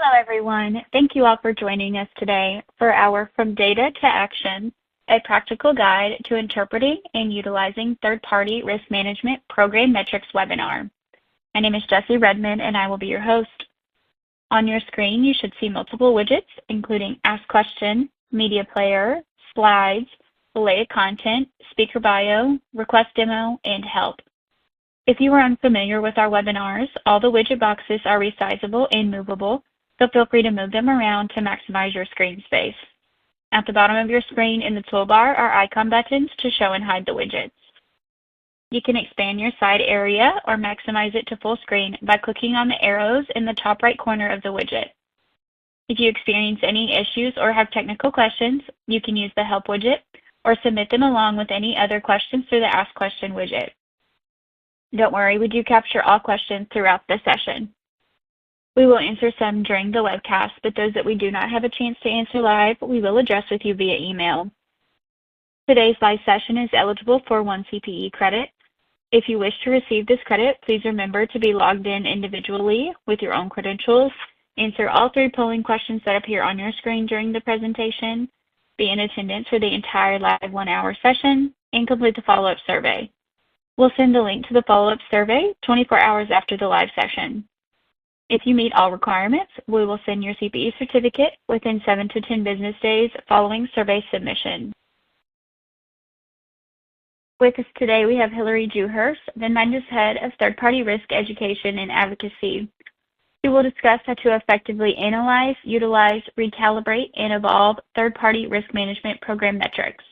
Hello, everyone. Thank you all for joining us today for our From Data to Action, a practical guide to interpreting and utilizing third-party risk management program metrics webinar. My name is Jessie Redmond, and I will be your host. On your screen, you should see multiple widgets, including Ask Question, Media Player, Slides, Related Content, Speaker Bio, Request Demo, and Help. If you are unfamiliar with our webinars, all the widget boxes are resizable and movable, so feel free to move them around to maximize your screen space. At the bottom of your screen in the toolbar are icon buttons to show and hide the widgets. You can expand your side area or maximize it to full screen by clicking on the arrows in the top right corner of the widget. If you experience any issues or have technical questions, you can use the Help widget or submit them along with any other questions through the Ask Question widget. Don't worry, we do capture all questions throughout the session. We will answer some during the webcast, but those that we do not have a chance to answer live, we will address with you via email. Today's live session is eligible for 1 CPE credit. If you wish to receive this credit, please remember to be logged in individually with your own credentials, answer all 3 polling questions that appear on your screen during the presentation, be in attendance for the entire live 1-hour session, and complete the follow-up survey. We'll send a link to the follow-up survey 24 hours after the live session. If you meet all requirements, we will send your CPE certificate within 7 to 10 business days following survey submission. With us today, we have Hillary Dewhurst, Venmindus Head of Third-Party Risk Education and Advocacy. She will discuss how to effectively analyze, utilize, recalibrate, and evolve third-party risk management program metrics.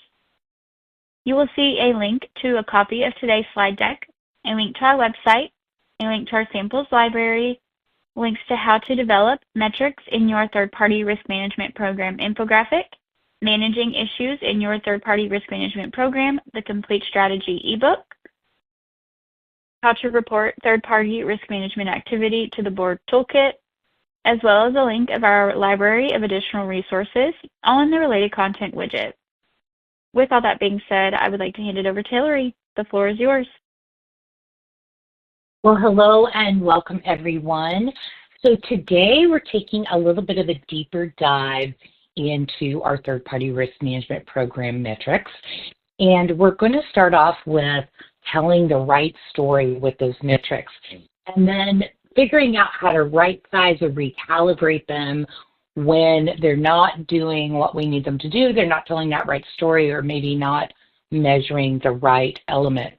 You will see a link to a copy of today's slide deck, a link to our website, a link to our samples library, links to how to develop metrics in your third-party risk management program infographic, managing issues in your third-party risk management program, the complete strategy ebook, how to report third-party risk management activity to the board toolkit, as well as a link of our library of additional resources, all in the related content widget. With all that being said, I would like to hand it over to Hillary. The floor is yours. Well, hello and welcome, everyone. So today we're taking a little bit of a deeper dive into our third-party risk management program metrics. And we're going to start off with telling the right story with those metrics, and then figuring out how to right-size or recalibrate them when they're not doing what we need them to do, they're not telling that right story, or maybe not measuring the right element.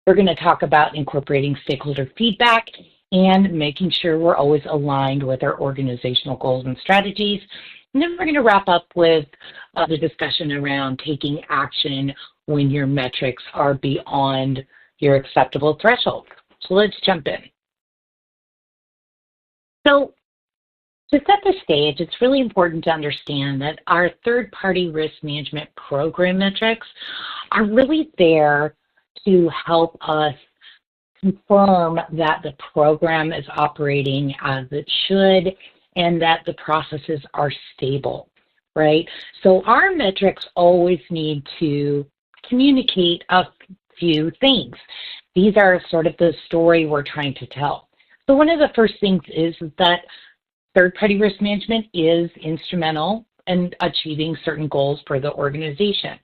We're going to talk about incorporating stakeholder feedback and making sure we're always aligned with our organizational goals and strategies. And then we're going to wrap up with the discussion around taking action when your metrics are beyond your acceptable threshold. So let's jump in. So to set the stage, it's really important to understand that our third-party risk management program metrics are really there to help us confirm that the program is operating as it should and that the processes are stable, right? So our metrics always need to communicate a few things. These are sort of the story we're trying to tell. So one of the first things is that third-party risk management is instrumental in achieving certain goals for the organization.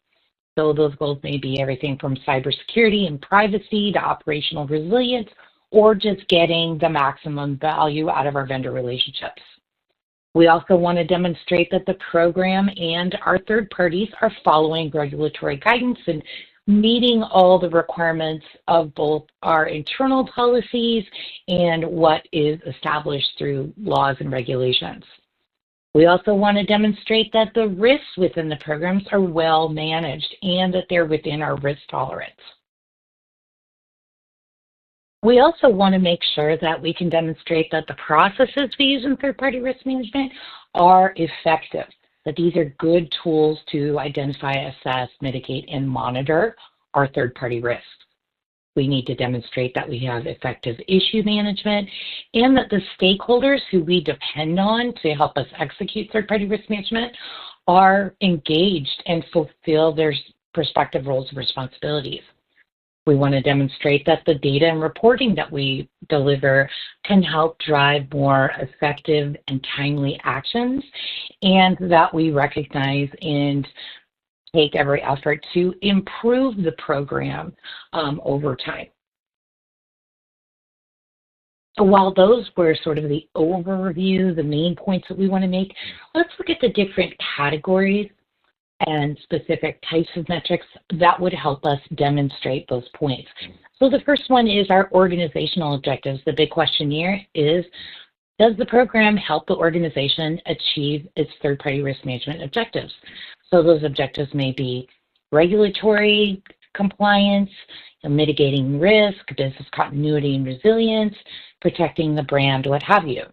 So those goals may be everything from cybersecurity and privacy to operational resilience, or just getting the maximum value out of our vendor relationships. We also want to demonstrate that the program and our third parties are following regulatory guidance and meeting all the requirements of both our internal policies and what is established through laws and regulations. We also want to demonstrate that the risks within the programs are well managed and that they're within our risk tolerance. We also want to make sure that we can demonstrate that the processes we use in third-party risk management are effective, that these are good tools to identify, assess, mitigate, and monitor our third-party risks. We need to demonstrate that we have effective issue management and that the stakeholders who we depend on to help us execute third-party risk management are engaged and fulfill their respective roles and responsibilities. We want to demonstrate that the data and reporting that we deliver can help drive more effective and timely actions, and that we recognize and take every effort to improve the program over time. So while those were sort of the overview, the main points that we want to make, let's look at the different categories and specific types of metrics that would help us demonstrate those points. So the first one is our organizational objectives. The big question here is, does the program help the organization achieve its third-party risk management objectives? So those objectives may be regulatory compliance, mitigating risk, business continuity and resilience, protecting the brand, what have you.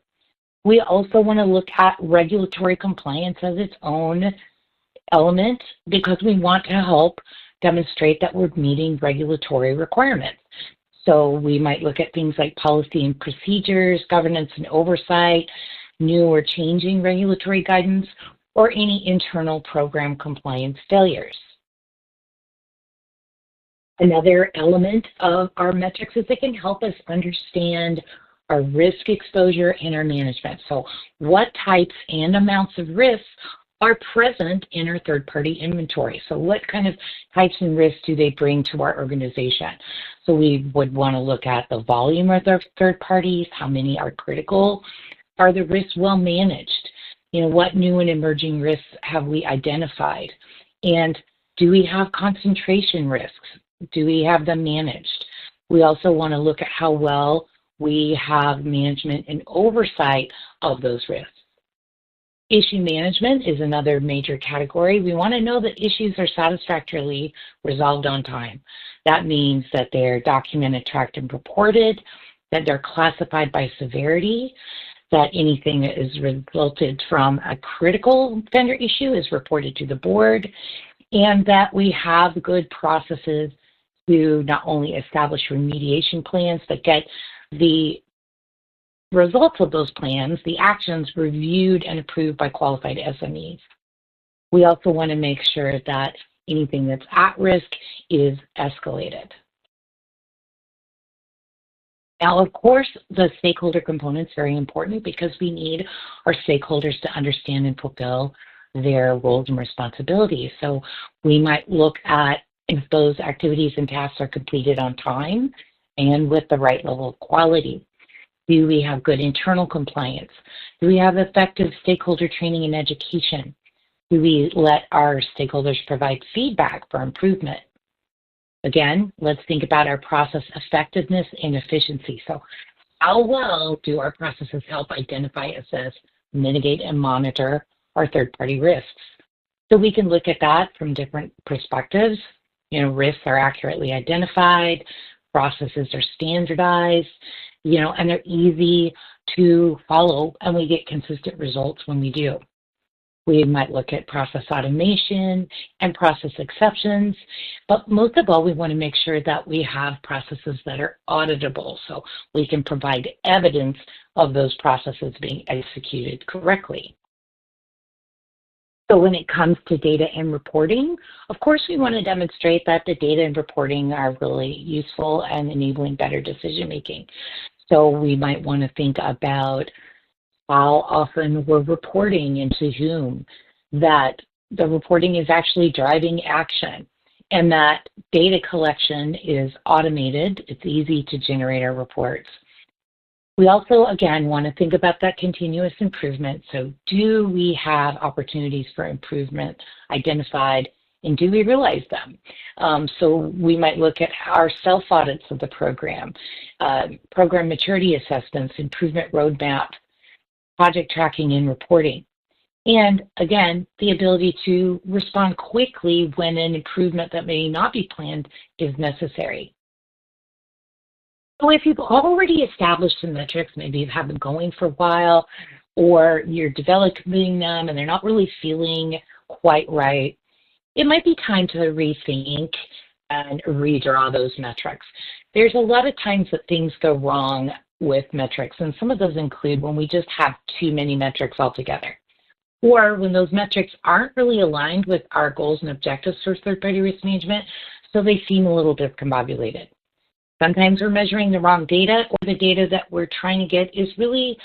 We also want to look at regulatory compliance as its own element because we want to help demonstrate that we're meeting regulatory requirements. So we might look at things like policy and procedures, governance and oversight, new or changing regulatory guidance, or any internal program compliance failures. Another element of our metrics is it can help us understand our risk exposure and our management. So what types and amounts of risks are present in our third-party inventory. So what kind of types and risks do they bring to our organization? So we would want to look at the volume of the third parties, how many are critical, are the risks well managed? What new and emerging risks have we identified? And do we have concentration risks? Do we have them managed? We also want to look at how well we have management and oversight of those risks. Issue management is another major category. We want to know that issues are satisfactorily resolved on time. That means that they're documented, tracked, and reported, that they're classified by severity, that anything that is resulted from a critical vendor issue is reported to the board, and that we have good processes to not only establish remediation plans, but get the results of those plans, the actions, reviewed and approved by qualified SMEs. We also want to make sure that anything that's at risk is escalated. Now, of course, the stakeholder component is very important because we need our stakeholders to understand and fulfill their roles and responsibilities. So we might look at if those activities and tasks are completed on time and with the right level of quality. Do we have good internal compliance? Do we have effective stakeholder training and education? Do we let our stakeholders provide feedback for improvement? Again, let's think about our process effectiveness and efficiency. So how well do our processes help identify, assess, mitigate, and monitor our third-party risks? So we can look at that from different perspectives. Risks are accurately identified, processes are standardized, and they're easy to follow, and we get consistent results when we do. We might look at process automation and process exceptions, but most of all, we want to make sure that we have processes that are auditable so we can provide evidence of those processes being executed correctly. So when it comes to data and reporting, of course, we want to demonstrate that the data and reporting are really useful and enabling better decision making. So we might want to think about how often we're reporting and to whom, that the reporting is actually driving action, and that data collection is automated. It's easy to generate our reports. We also, again, want to think about that continuous improvement. So do we have opportunities for improvement identified, and do we realize them? So we might look at our self-audits of the program maturity assessments, improvement roadmap, project tracking and reporting. And again, the ability to respond quickly when an improvement that may not be planned is necessary. So if you've already established some metrics, maybe you've had them going for a while, or you're developing them and they're not really feeling quite right, it might be time to rethink and redraw those metrics. There's a lot of times that things go wrong with metrics, and some of those include when we just have too many metrics altogether, or when those metrics aren't really aligned with our goals and objectives for third-party risk management, so they seem a little discombobulated. Sometimes we're measuring the wrong data, or the data that we're trying to get is really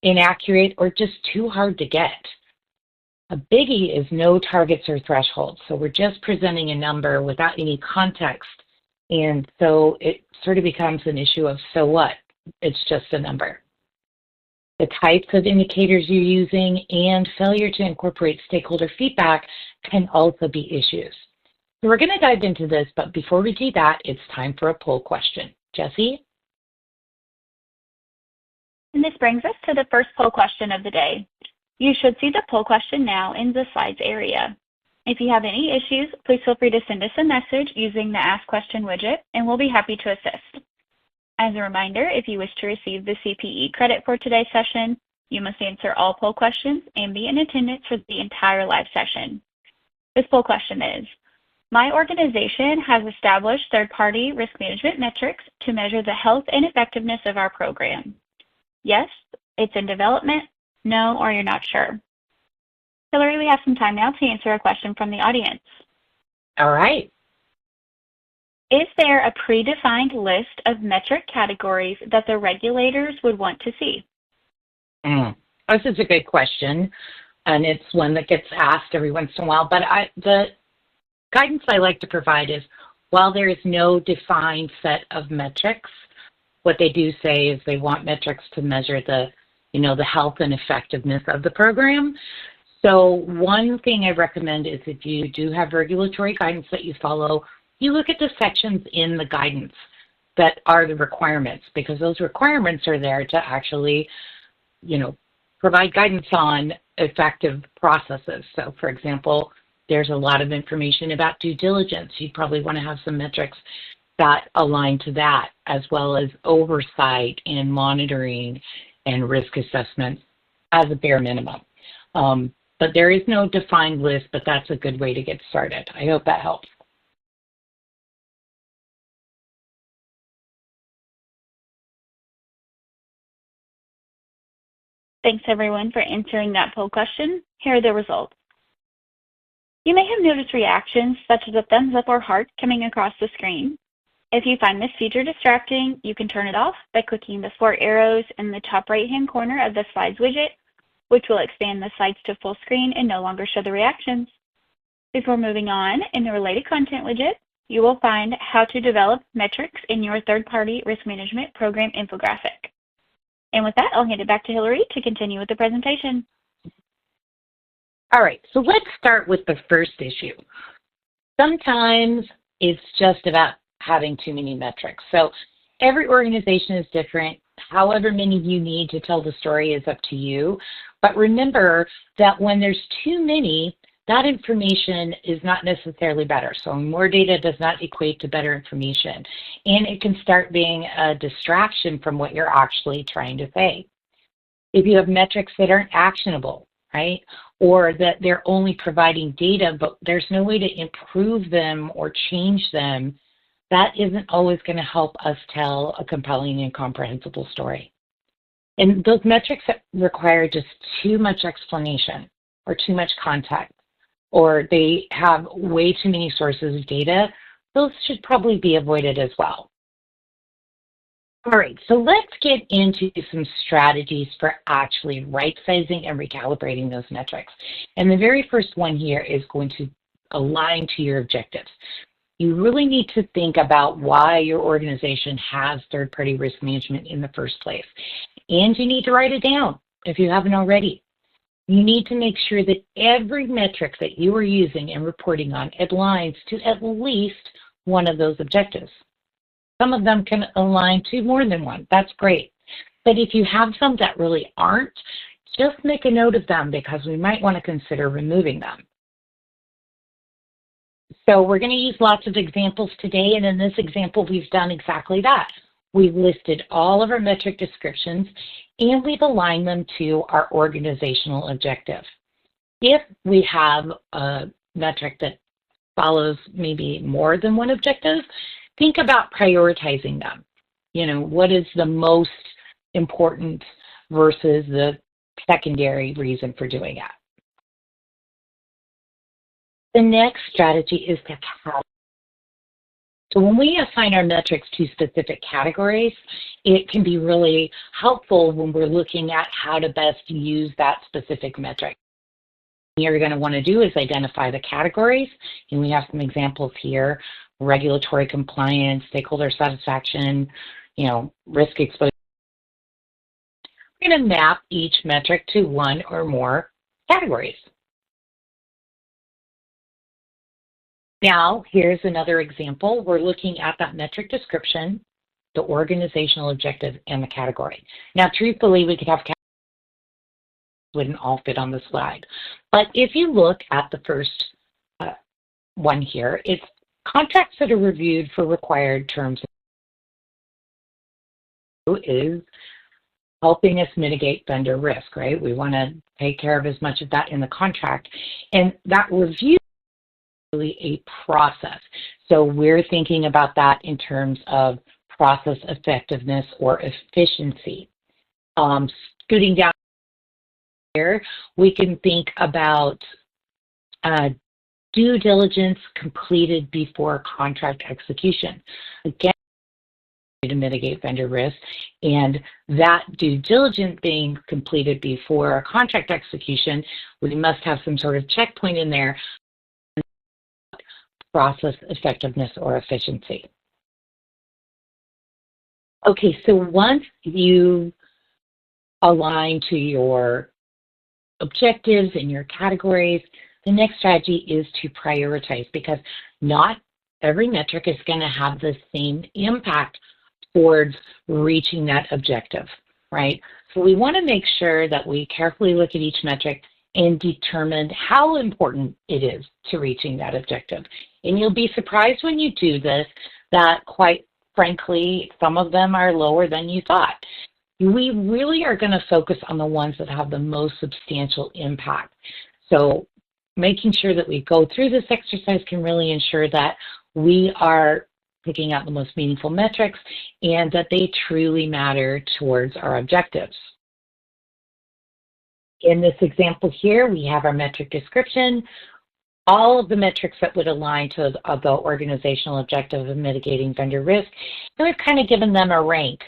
inaccurate or just too hard to get. A biggie is no targets or thresholds. So we're just presenting a number without any context. And so it sort of becomes an issue of, so what? It's just a number. The types of indicators you're using and failure to incorporate stakeholder feedback can also be issues. So we're going to dive into this, but before we do that, it's time for a poll question. Jessie? And this brings us to the first poll question of the day. You should see the poll question now in the slides area. If you have any issues, please feel free to send us a message using the Ask Question widget, and we'll be happy to assist. As a reminder, if you wish to receive the CPE credit for today's session, you must answer all poll questions and be in attendance for the entire live session. This poll question is, my organization has established third-party risk management metrics to measure the health and effectiveness of our program. Yes, it's in development, no, or you're not sure. Hillary, we have some time now to answer a question from the audience. All right. Is there a predefined list of metric categories that the regulators would want to see? This is a good question, and it's one that gets asked every once in a while. But the guidance I like to provide is, while there is no defined set of metrics, what they do say is they want metrics to measure the health and effectiveness of the program. So one thing I recommend is, if you do have regulatory guidance that you follow, you look at the sections in the guidance that are the requirements, because those requirements are there to actually, provide guidance on effective processes. So for example, there's a lot of information about due diligence. You'd probably want to have some metrics that align to that, as well as oversight and monitoring and risk assessment as a bare minimum. But there is no defined list, but that's a good way to get started. I hope that helps. Thanks everyone for answering that poll question. Here are the results. You may have noticed reactions such as a thumbs up or heart coming across the screen. If you find this feature distracting, you can turn it off by clicking the 4 arrows in the top right-hand corner of the slides widget, which will expand the slides to full screen and no longer show the reactions. Before moving on, in the related content widget, you will find how to develop metrics in your third-party risk management program infographic. And with that, I'll hand it back to Hillary to continue with the presentation. All right, so let's start with the first issue. Sometimes it's just about having too many metrics. So every organization is different. However many you need to tell the story is up to you. But remember that when there's too many, that information is not necessarily better. So more data does not equate to better information. And it can start being a distraction from what you're actually trying to say. If you have metrics that aren't actionable, right, or that they're only providing data, but there's no way to improve them or change them, that isn't always going to help us tell a compelling and comprehensible story. And those metrics that require just too much explanation or too much context, or they have way too many sources of data, those should probably be avoided as well. All right, so let's get into some strategies for actually right-sizing and recalibrating those metrics. And the very first one here is going to align to your objectives. You really need to think about why your organization has third-party risk management in the first place. And you need to write it down if you haven't already. You need to make sure that every metric that you are using and reporting on aligns to at least one of those objectives. Some of them can align to more than one. That's great. But if you have some that really aren't, just make a note of them, because we might want to consider removing them. So we're going to use lots of examples today, and in this example, we've done exactly that. We've listed all of our metric descriptions, and we've aligned them to our organizational objective. If we have a metric that follows maybe more than one objective, think about prioritizing them. What is the most important versus the secondary reason for doing it. The next strategy is to So when we assign our metrics to specific categories, it can be really helpful when we're looking at how to best use that specific metric. What you're going to want to do is identify the categories, and we have some examples here: regulatory compliance, stakeholder satisfaction, risk exposure. We're going to map each metric to one or more categories. Now, here's another example. We're looking at that metric description, the organizational objective, and the category. Now, truthfully, we could have categories that wouldn't all fit on the slide. But if you look at the first one here, it's contracts that are reviewed for required terms. Is helping us mitigate vendor risk, right? We want to take care of as much of that in the contract. And that review really a process. So we're thinking about that in terms of process effectiveness or efficiency. Scooting down here, we can think about due diligence completed before contract execution. Again, to mitigate vendor risk, and that due diligence being completed before contract execution, we must have some sort of checkpoint in there. Process effectiveness or efficiency. Okay, so once you align to your objectives and your categories, the next strategy is to prioritize, because not every metric is going to have the same impact towards reaching that objective, right? So we want to make sure that we carefully look at each metric and determine how important it is to reaching that objective. And you'll be surprised when you do this that, quite frankly, some of them are lower than you thought. We really are going to focus on the ones that have the most substantial impact. So making sure that we go through this exercise can really ensure that we are picking out the most meaningful metrics and that they truly matter towards our objectives. In this example here, we have our metric description. All of the metrics that would align to the organizational objective of mitigating vendor risk, and we've kind of given them a rank,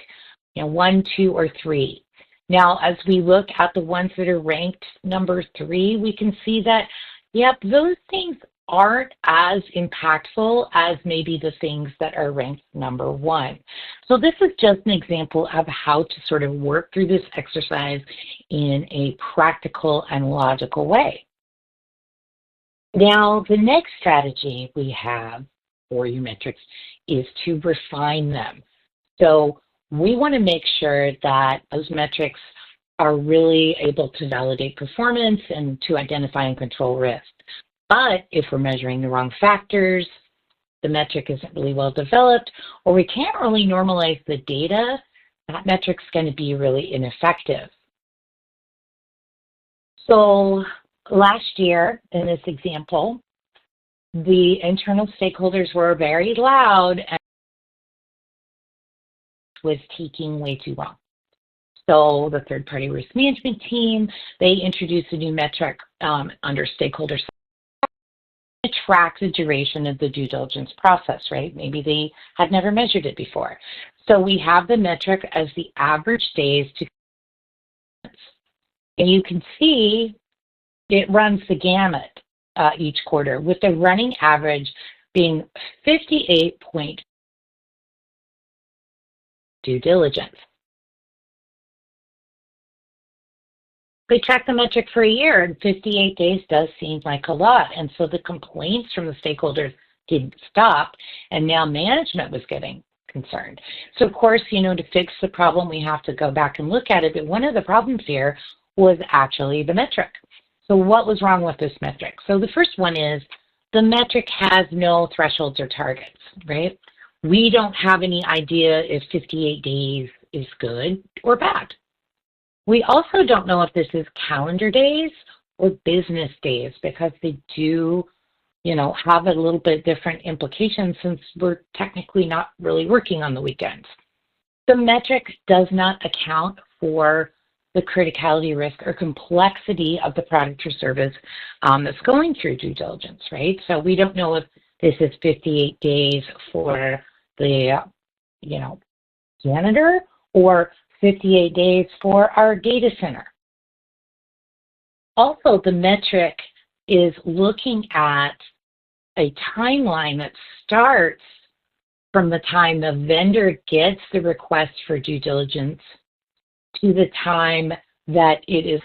1, 2, or 3. Now, as we look at the ones that are ranked number 3, we can see that, yep, those things aren't as impactful as maybe the things that are ranked number 1. So this is just an example of how to sort of work through this exercise in a practical and logical way. Now, the next strategy we have for your metrics is to refine them. So we want to make sure that those metrics are really able to validate performance and to identify and control risk. But if we're measuring the wrong factors, the metric isn't really well developed, or we can't really normalize the data, that metric's going to be really ineffective. So last year, in this example, the internal stakeholders were very loud and was taking way too long. So the third-party risk management team, they introduced a new metric under stakeholder to track the duration of the due diligence process, right? Maybe they had never measured it before. So we have the metric as the average days to, and you can see it runs the gamut each quarter, with the running average being 58 point due diligence. They tracked the metric for a year, and 58 days does seem like a lot. And so the complaints from the stakeholders didn't stop, and now management was getting concerned. So of course, to fix the problem, we have to go back and look at it. But one of the problems here was actually the metric. So what was wrong with this metric? So the first one is the metric has no thresholds or targets, right? We don't have any idea if 58 days is good or bad. We also don't know if this is calendar days or business days, because they do, have a little bit different implications since we're technically not really working on the weekends. The metric does not account for the criticality risk or complexity of the product or service that's going through due diligence, right? So we don't know if This is 58 days for the, janitor, or 58 days for our data center. Also, the metric is looking at a timeline that starts from the time the vendor gets the request for due diligence to the time that it is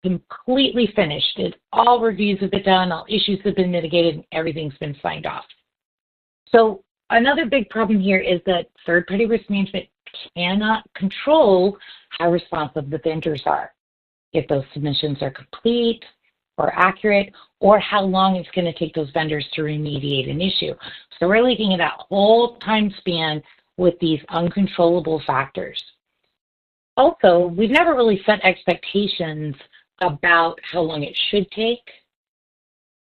completely finished. All reviews have been done, all issues have been mitigated, and everything's been signed off. So another big problem here is that third-party risk management cannot control how responsive the vendors are, if those submissions are complete or accurate, or how long it's going to take those vendors to remediate an issue. So we're looking at that whole time span with these uncontrollable factors. Also, we've never really set expectations about how long it should take.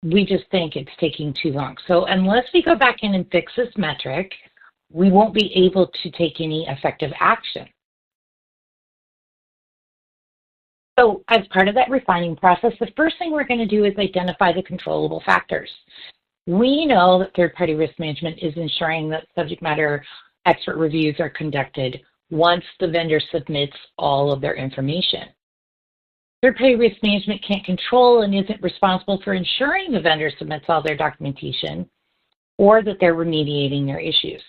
We just think it's taking too long. So unless we go back in and fix this metric, we won't be able to take any effective action. So as part of that refining process, the first thing we're going to do is identify the controllable factors. We know that third-party risk management is ensuring that subject matter expert reviews are conducted once the vendor submits all of their information. Third-party risk management can't control and isn't responsible for ensuring the vendor submits all their documentation or that they're remediating their issues.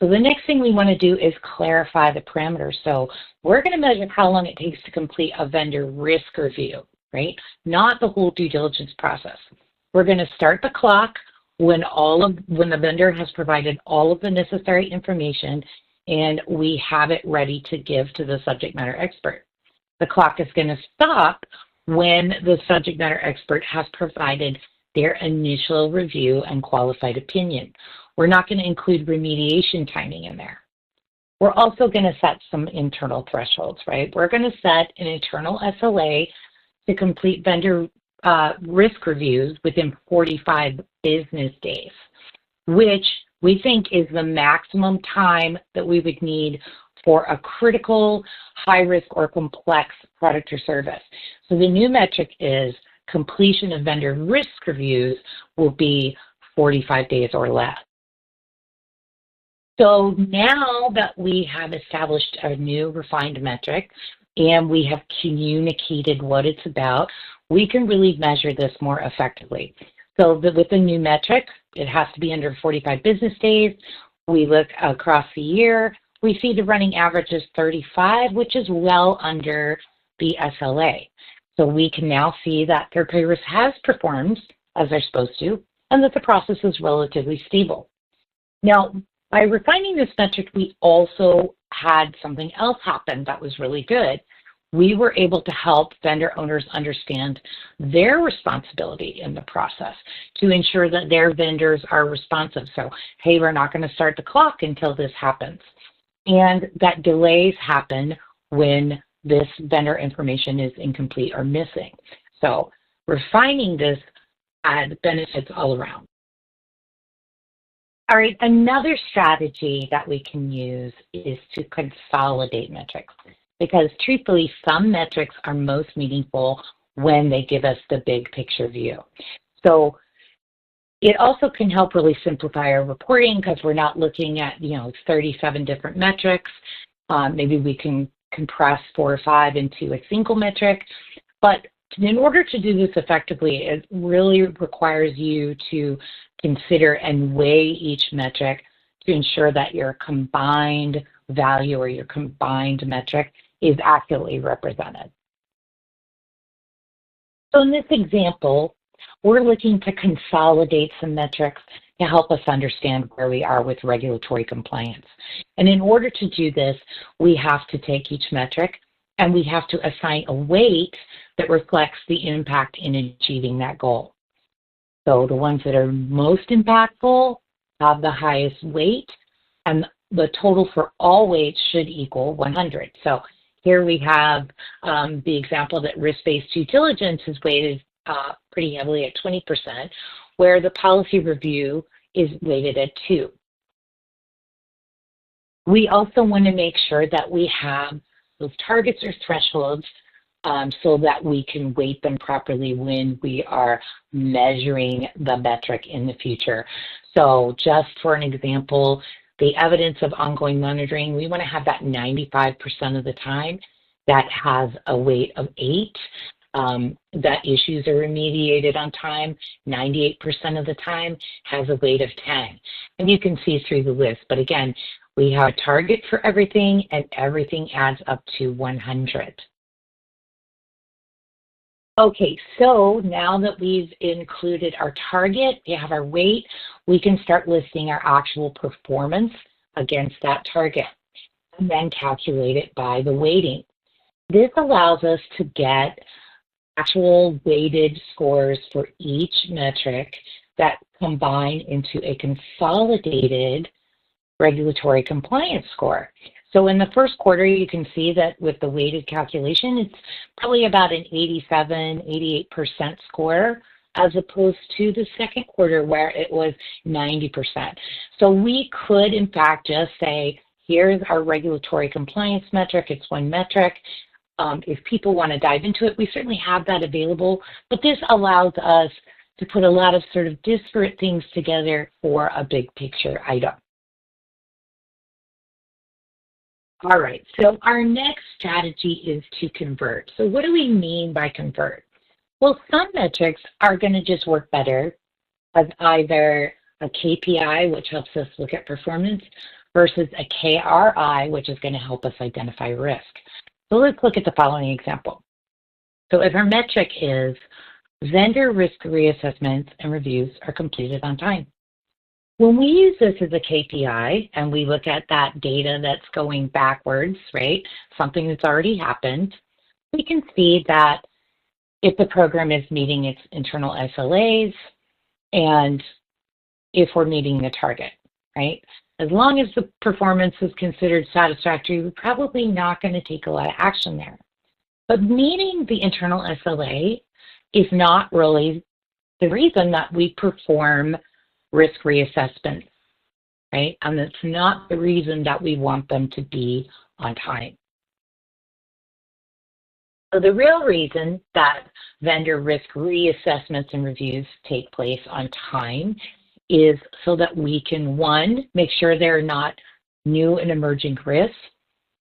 So the next thing we want to do is clarify the parameters. So we're going to measure how long it takes to complete a vendor risk review, right? Not the whole due diligence process. We're going to start the clock when the vendor has provided all of the necessary information and we have it ready to give to the subject matter expert. The clock is going to stop when the subject matter expert has provided their initial review and qualified opinion. We're not going to include remediation timing in there. We're also going to set some internal thresholds, right? We're going to set an internal SLA to complete vendor risk reviews within 45 business days, which we think is the maximum time that we would need for a critical, high-risk, or complex product or service. So the new metric is completion of vendor risk reviews will be 45 days or less. So now that we have established a new refined metric and we have communicated what it's about, we can really measure this more effectively. So with the new metric, it has to be under 45 business days. We look across the year. We see the running average is 35, which is well under the SLA. So we can now see that third-party risk has performed as they're supposed to, and that the process is relatively stable. Now, by refining this metric, we also had something else happen that was really good. We were able to help vendor owners understand their responsibility in the process to ensure that their vendors are responsive. So, hey, we're not going to start the clock until this happens. And that delays happen when this vendor information is incomplete or missing. So refining this adds benefits all around. All right, another strategy that we can use is to consolidate metrics, because truthfully, some metrics are most meaningful when they give us the big picture view. So it also can help really simplify our reporting because we're not looking at 37 different metrics. Maybe we can compress 4 or 5 into a single metric. But in order to do this effectively, it really requires you to consider and weigh each metric to ensure that your combined value or your combined metric is accurately represented. So in this example, we're looking to consolidate some metrics to help us understand where we are with regulatory compliance. And in order to do this, we have to take each metric and we have to assign a weight that reflects the impact in achieving that goal. So the ones that are most impactful have the highest weight, and the total for all weights should equal 100. So here we have the example that risk-based due diligence is weighted pretty heavily at 20%, where the policy review is weighted at 2. We also want to make sure that we have those targets or thresholds so that we can weight them properly when we are measuring the metric in the future. So just for an example, the evidence of ongoing monitoring, we want to have that 95% of the time that has a weight of 8, that issues are remediated on time. 98% of the time has a weight of 10. And you can see through the list, but again, we have a target for everything and everything adds up to 100. Okay, so now that we've included our target, we have our weight, we can start listing our actual performance against that target and then calculate it by the weighting. This allows us to get actual weighted scores for each metric that combine into a consolidated regulatory compliance score. So in the first quarter, you can see that with the weighted calculation, it's probably about an 88% score, as opposed to the second quarter where it was 90%. So we could, in fact, just say, here's our regulatory compliance metric. It's one metric. If people want to dive into it, we certainly have that available, but this allows us to put a lot of sort of disparate things together for a big picture item. All right, so our next strategy is to convert. So what do we mean by convert? Well, some metrics are going to just work better as either a KPI, which helps us look at performance, versus a KRI, which is going to help us identify risk. So let's look at the following example. So if our metric is vendor risk reassessments and reviews are completed on time. When we use this as a KPI and we look at that data that's going backwards, right, something that's already happened, we can see that if the program is meeting its internal SLAs and if we're meeting the target, right? As long as the performance is considered satisfactory, we're probably not going to take a lot of action there. But meeting the internal SLA is not really the reason that we perform risk reassessments, right? And that's not the reason that we want them to be on time. So the real reason that vendor risk reassessments and reviews take place on time is so that we can, one, make sure there are not new and emerging risks,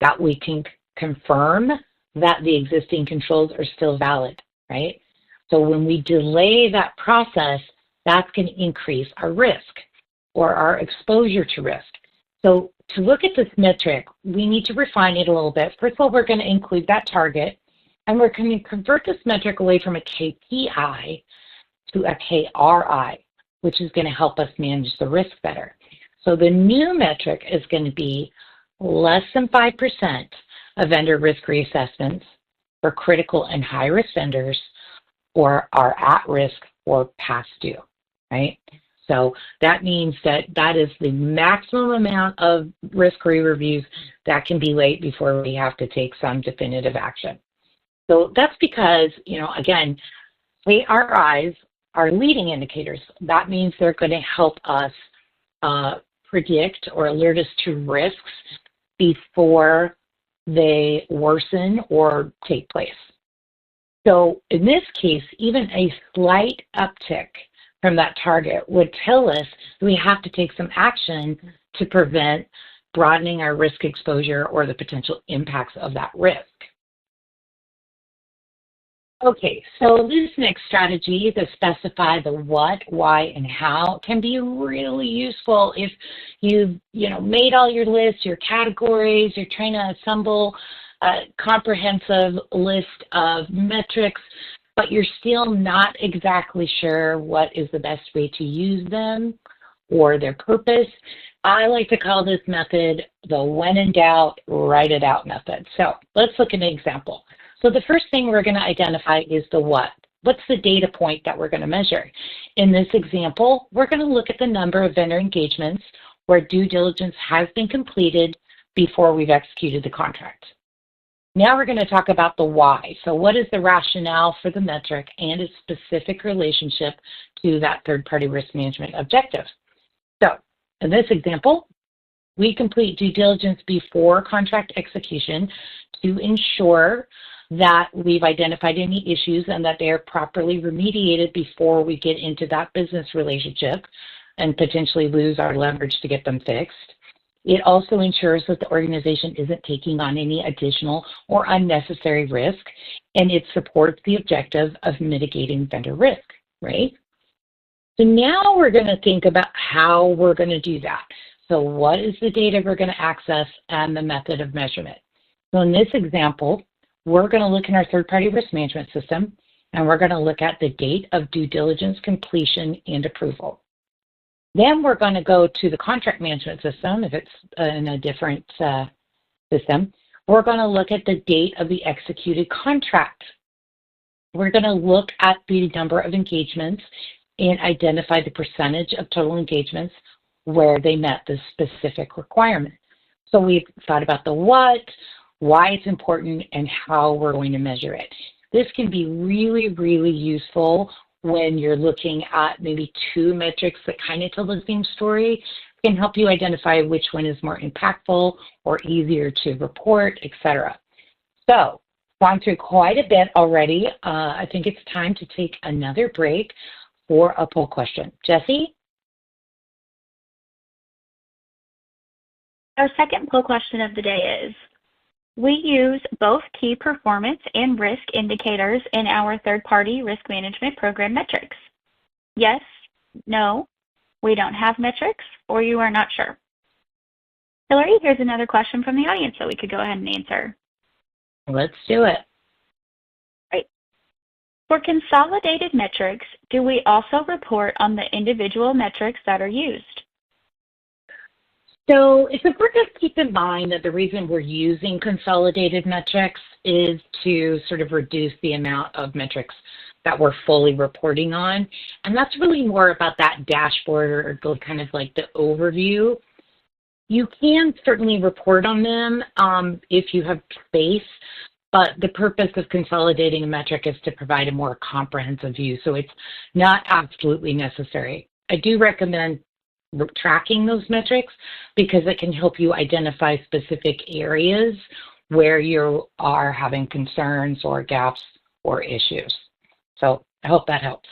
that we can confirm that the existing controls are still valid, right? So when we delay that process, that's going to increase our risk or our exposure to risk. So to look at this metric, we need to refine it a little bit. First of all, we're going to include that target, and we're going to convert this metric away from a KPI to a KRI, which is going to help us manage the risk better. So the new metric is going to be less than 5% of vendor risk reassessments for critical and high-risk vendors or are at risk or past due, right? So that means that that is the maximum amount of risk re-reviews that can be late before we have to take some definitive action. So that's because, again, KRIs are leading indicators. That means they're going to help us predict or alert us to risks before they worsen or take place. So in this case, even a slight uptick from that target would tell us we have to take some action to prevent broadening our risk exposure or the potential impacts of that risk. Okay, so this next strategy to specify the what, why, and how can be really useful if you've made all your lists, your categories, you're trying to assemble a comprehensive list of metrics, but you're still not exactly sure what is the best way to use them or their purpose. I like to call this method the when in doubt, write it out method. So let's look at an example. So the first thing we're going to identify is the what. What's the data point that we're going to measure? In this example, we're going to look at the number of vendor engagements where due diligence has been completed before we've executed the contract. Now we're going to talk about the why. So what is the rationale for the metric and its specific relationship to that third-party risk management objective? So in this example, we complete due diligence before contract execution to ensure that we've identified any issues and that they're properly remediated before we get into that business relationship and potentially lose our leverage to get them fixed. It also ensures that the organization isn't taking on any additional or unnecessary risk, and it supports the objective of mitigating vendor risk, right? So now we're going to think about how we're going to do that. So what is the data we're going to access and the method of measurement? So in this example, we're going to look in our third-party risk management system, and we're going to look at the date of due diligence completion and approval. Then we're going to go to the contract management system, if it's in a different system. We're going to look at the date of the executed contract. We're going to look at the number of engagements and identify the percentage of total engagements where they met the specific requirement. So we've thought about the what, why it's important, and how we're going to measure it. This can be really, really useful when you're looking at maybe two metrics that kind of tell the same story. It can help you identify which one is more impactful or easier to report, etc. So, gone through quite a bit already. I think it's time to take another break for a poll question. Jessie? Our second poll question of the day is, we use both key performance and risk indicators in our third-party risk management program metrics. Yes, no, we don't have metrics, or you are not sure. Hillary, here's another question from the audience that we could go ahead and answer. Let's do it. Right. For consolidated metrics, do we also report on the individual metrics that are used? So it's important to keep in mind that the reason we're using consolidated metrics is to sort of reduce the amount of metrics that we're fully reporting on. And that's really more about that dashboard or kind of like the overview. You can certainly report on them if you have space, but the purpose of consolidating a metric is to provide a more comprehensive view. So it's not absolutely necessary. I do recommend tracking those metrics because it can help you identify specific areas where you are having concerns or gaps or issues. So I hope that helps.